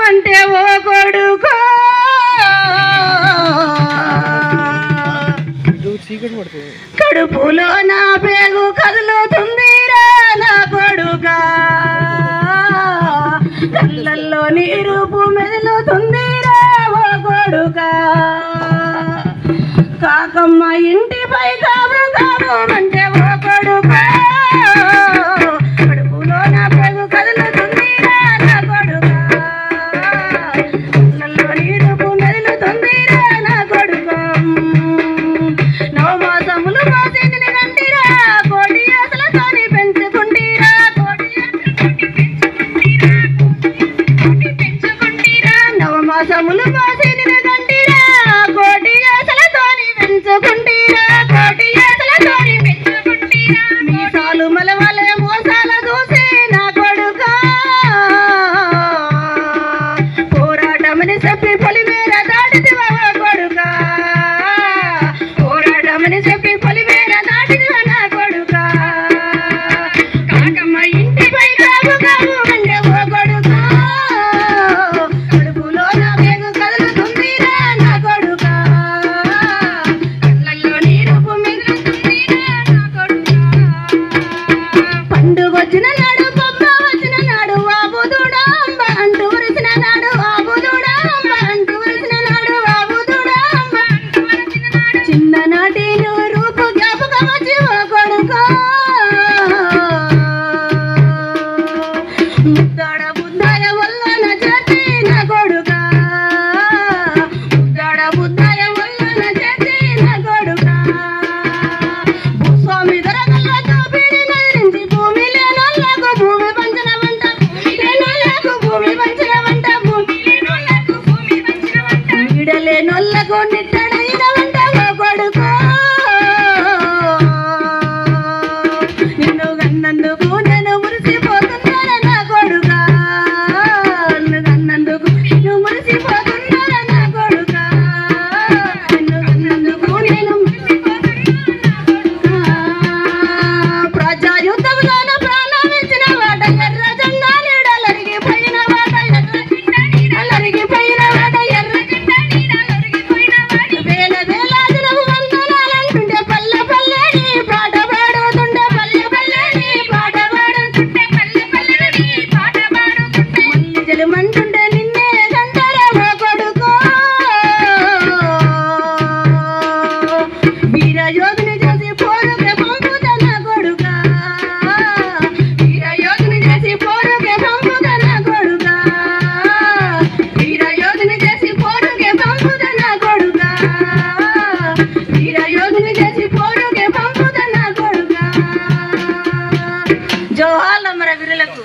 అంటే ఓ కొడుకో కడుపులో నా పేగు కదులుతుందిరా నా కొడుకా కళ్ళల్లో నీరుపు మెదులుతుందిరా ఓ కొడుకా కాకమ్మ ఇంటిపై కావు కావు అంటే ఓ కొడుకా కడుపులో నా పేగు కదులుతుందిరా నా కొడుకా కళ్ళల్లో నీరుపు మెదులుతుందిరా నా కొడుకా నవమాసములు మోసిన గంటిరా కోడి ఆశలతోని పెంచుకుంటీరా నవమాసములు మోసిన గంటిరా కోడి ఆశలతోని పెంచుకుంటీరా కోడి ఆశలతోని పెంచుకుంటీరా మీసాలు మలవలే మోసాల చూసి నా కొడుకా పోరాటమని చెప్పి పొలిమేర దాటిదివా కొడుకా పోరాటమని చెప్పి పొలిమేర దాటిదివా నా కొడుకా కాకమ్మ ఇంటిపై కావు కావు అంటే ఓ కొడుకా కడుపులో నా పేగు కదులుతుందిరా నా కొడుకా కళ్ళల్లో నీరుపు మిగులుతుందిరా నా కొడుకా పండుగొచ్చిన నాడు బొమ్మ వచ్చిన నాడు ఆబుదుడా అంబ అంటూ ఉరిసిన నాడు ఆబుదుడా అంబ అంటూ ఉరిసిన నాడు ఆబుదుడా అంబ అంటూ ఉరిసిన నాడు చిన్ననాటి నువ్వు రూపు జ్ఞాపకం వచ్చి ఓ కొడుకా ముద్దాడ బుద్ధాయ వల్ల నా చేతి నా కొడుకా ముద్దాడ బుద్ధాయ వల్ల నా చేతి నా కొడుకా భూస్వామి దొరకల్ల దోపిడి నదిరించి భూమి లేనోళ్ళకు భూమి పంచిన వంట లేనోళ్ళకు భూమి పంచిన వంట భూమి లేనోళ్ళకు భూమి పంచిన వంట నీడలేనోళ్ళకు నిట్టడైన వంట ఓ కొడుకో నిన్ను కన్నందుకు నేను మురిసిపోతున్నాను నా కొడుకా నిన్ను కన్నందుకు నేను మురిసిపోతున్నాను నా కొడుకా నిన్ను కన్నందుకు నేను మురిసిపోతున్నాను నా కొడుకా ప్రజాయుద్ధంలోన ప్రాణమిచ్చిన వాట ఎర్ర జెండా నీడలరిగిపోయిన వాట ఎర్ర జెండా నీడలరిగిపోయిన వాట ఎర్ర జెండా నీడలరిగిపోయిన వాట వేల వేలాదినవు వందనాలంటుంటే పల్లె పల్లె నీ పాట పాడుతుంటే పల్లె పల్లె నీ పాట పాడుతుంటే పల్లె పల్లె నీ పాట పాడుతుంటే మల్లి జలమంటుంటే నిన్నే గంటరా ఓ కొడుకో వీరయోధుని చేసి పోరుకే పంపుతా నా కొడుకా వీరయోధుని చేసి పోరుకే పంపుతా నా కొడుకా వీరయోధుని చేసి పోరుకే పంపుతా నా కొడుకా వీరయోధుని చేసి పోరుకే పంపుతా నా కొడుకా జోహార్లు అమర వీరులకు.